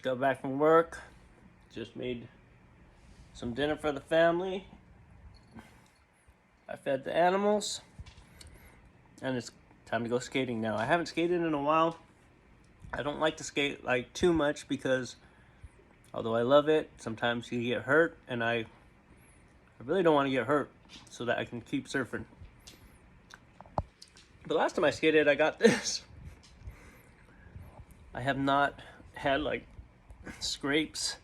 got back from work. Just made some dinner for the family. I fed the animals. And it's time to go skating now. I haven't skated in a while. I don't like to skate like too much because although I love it, sometimes you get hurt, and I really don't want to get hurt so that I can keep surfing. The last time I skated, I got this. I have not had like scrapes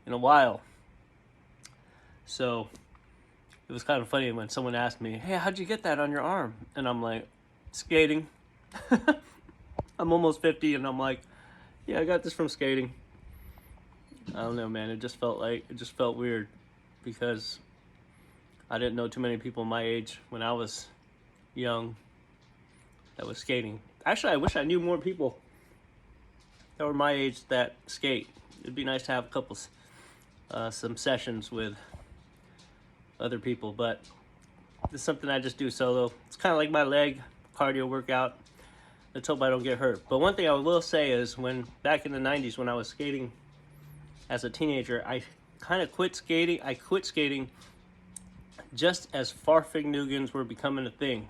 in a while. So it was kind of funny when someone asked me, "Hey, how'd you get that on your arm?" And I'm like, skating. I'm almost 50 and I'm like, yeah, I got this from skating. I don't know, man. It just felt weird because I didn't know too many people my age when I was young that was skating. Actually, I wish I knew more people that were my age that skate. It'd be nice to have a couple, some sessions with other people, but this is something I just do solo. It's kind of like my leg cardio workout. Let's hope I don't get hurt. But one thing I will say is when back in the 90s when I was skating as a teenager, I kind of quit skating. I quit skating just as Farfignuggins were becoming a thing.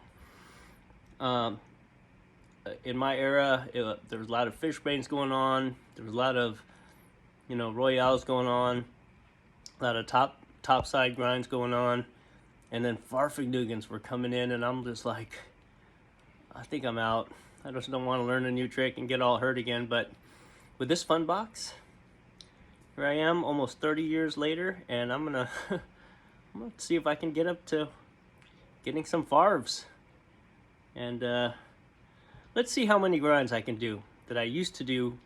In my era, there was a lot of fish brains going on. There was a lot of, royales going on. A lot of top side grinds going on. And then Farfignuggins were coming in, and I'm just like, I think I'm out. I just don't want to learn a new trick and get all hurt again. But with this fun box, here I am almost 30 years later, and I'm gonna see if I can get up to getting some farves. And let's see how many grinds I can do that I used to do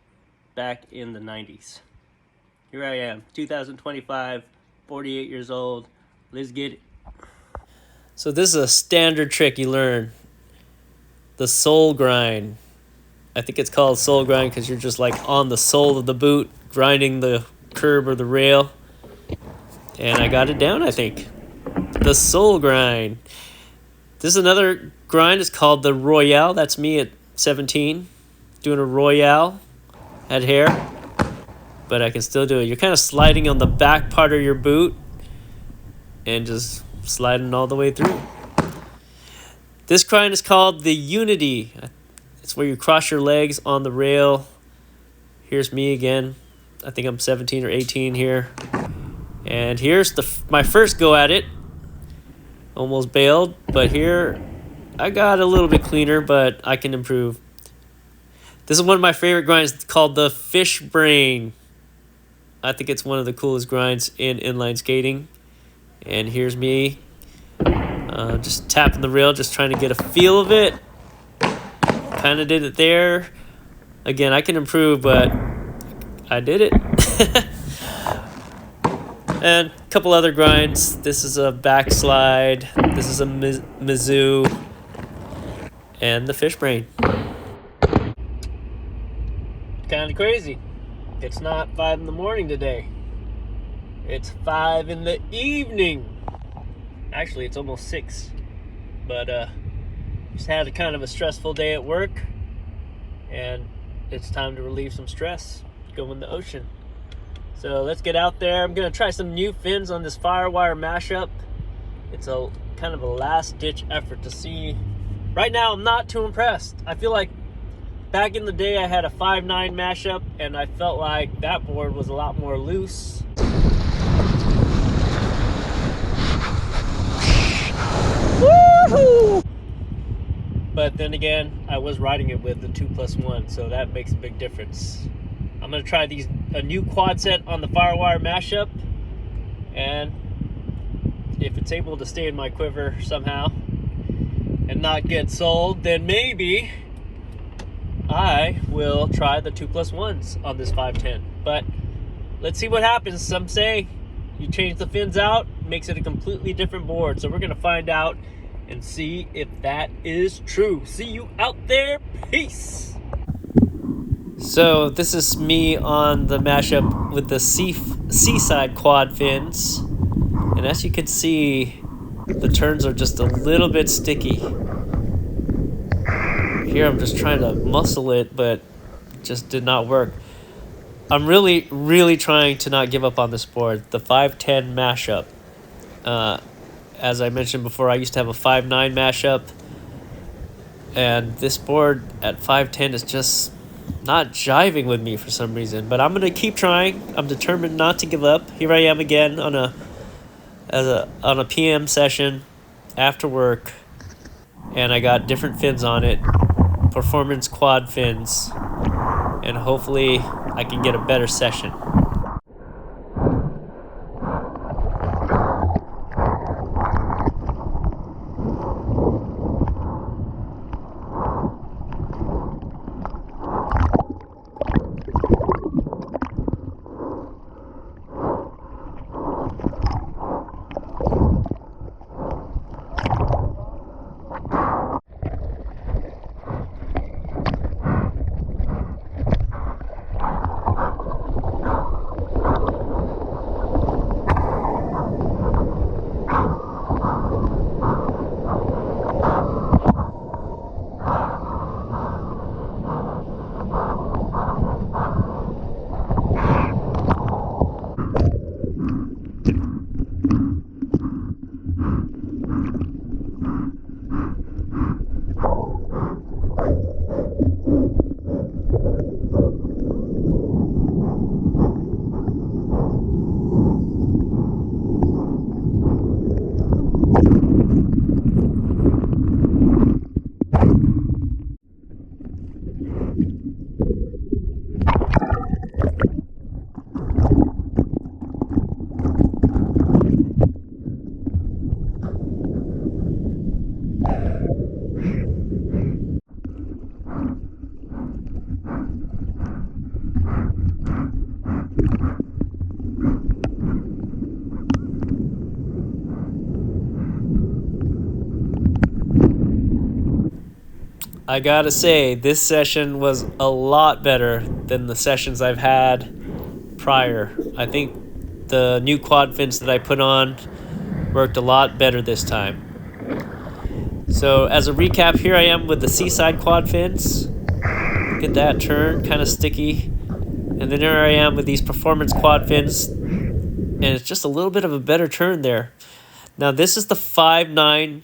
back in the 90s. Here I am, 2025, 48 years old. Let's get it. So this is a standard trick you learn. The sole grind. I think it's called sole grind because you're just like on the sole of the boot, grinding the curb or the rail. And I got it down, I think. The sole grind. This is another grind. It's called the Royale. That's me at 17 doing a Royale. Had hair, but I can still do it. You're kind of sliding on the back part of your boot and just sliding all the way through. This grind is called the Unity. It's where you cross your legs on the rail. Here's me again. I think I'm 17 or 18 here. And here's my first go at it. Almost bailed, but here I got a little bit cleaner, but I can improve. This is one of my favorite grinds. It's called the fish brain. I think it's one of the coolest grinds in inline skating. And here's me. Just tapping the rail, just trying to get a feel of it. Kind of did it there. Again, I can improve, but I did it. And a couple other grinds. This is a backslide. This is a Mizzou. And the fish brain. Kind of crazy. It's not 5 in the morning today. It's 5 in the evening. Actually, it's almost 6. But just had a kind of a stressful day at work, and it's time to relieve some stress. Go in the ocean. So let's get out there. I'm gonna try some new fins on this FireWire Mashup. It's a kind of a last-ditch effort to see. Right now, I'm not too impressed. I feel like back in the day, I had a 5.9 Mashup, and I felt like that board was a lot more loose. Woohoo! But then again, I was riding it with the 2+1, so that makes a big difference. I'm gonna try a new quad set on the FireWire Mashup, and if it's able to stay in my quiver somehow and not get sold, then maybe I will try the 2+1s on this 510. But let's see what happens. Some say you change the fins out, makes it a completely different board. So we're gonna find out and see if that is true. See you out there. Peace. So this is me on the Mashup with the seaside quad fins. And as you can see, the turns are just a little bit sticky. Here I'm just trying to muscle it, but it just did not work. I'm really trying to not give up on this board. The 510 Mashup. As I mentioned before, I used to have a 5.9 Mashup, and this board at 510 is just not jiving with me for some reason. But I'm gonna keep trying. I'm determined not to give up. Here I am again on a PM session after work, and I got different fins on it, performance quad fins, and hopefully I can get a better session. I gotta say, this session was a lot better than the sessions I've had prior. I think the new quad fins that I put on worked a lot better this time. So as a recap, here I am with the Seaside quad fins. Look at that turn, kind of sticky. And then here I am with these performance quad fins, and it's just a little bit of a better turn there. Now this is the 5.9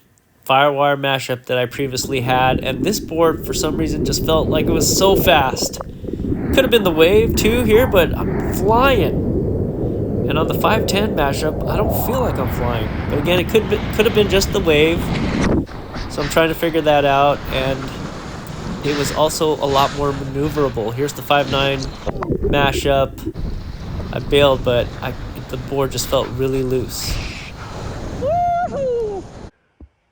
FireWire Mashup that I previously had, and this board for some reason just felt like it was so fast. Could have been the wave too here, but I'm flying. And on the 510 Mashup, I don't feel like I'm flying. But again, it could have been just the wave. So I'm trying to figure that out, and it was also a lot more maneuverable. Here's the 5.9 Mashup. I bailed, but the board just felt really loose.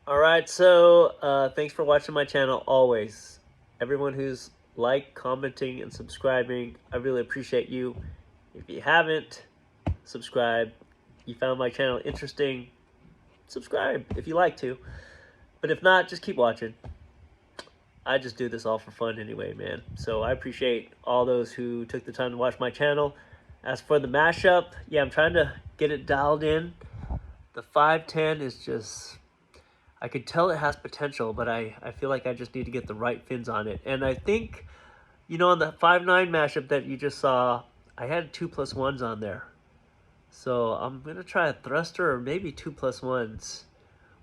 Alright, so thanks for watching my channel always. Everyone who's commenting, and subscribing, I really appreciate you. If you haven't subscribed, you found my channel interesting, subscribe if you like to. But if not, just keep watching. I just do this all for fun anyway, man. So I appreciate all those who took the time to watch my channel. As for the mashup, yeah, I'm trying to get it dialed in. The 510 is just, I could tell it has potential, but I feel like I just need to get the right fins on it. And I think, you know, on the 5.9 mashup that you just saw, I had 2+1s on there. So I'm going to try a thruster or maybe 2+1s.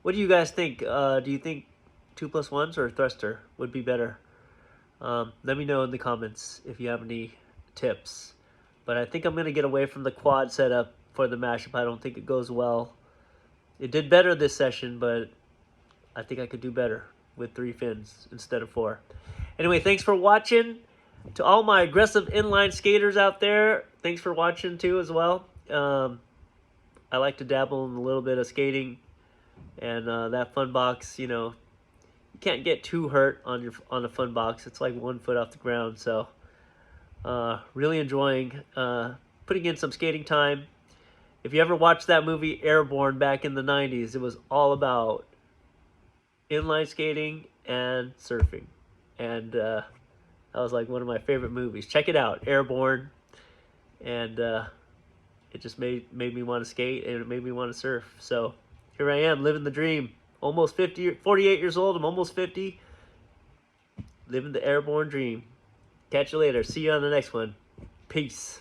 What do you guys think? Do you think 2+1s or a thruster would be better? Let me know in the comments if you have any tips. But I think I'm going to get away from the quad setup for the mashup. I don't think it goes well. It did better this session, but I think I could do better with 3 fins instead of 4. Anyway, thanks for watching. To all my aggressive inline skaters out there, thanks for watching too as well. I like to dabble in a little bit of skating, and that fun box, you know, you can't get too hurt on a fun box. It's like 1 foot off the ground. So really enjoying putting in some skating time. If you ever watched that movie Airborne back in the 90s, it was all about inline skating and surfing, and that was like one of my favorite movies. Check it out, Airborne. And it just made me want to skate, and it made me want to surf. So here I am, living the dream. Almost 48 years old. I'm almost 50. Living the airborne dream. Catch you later. See you on the next one. Peace.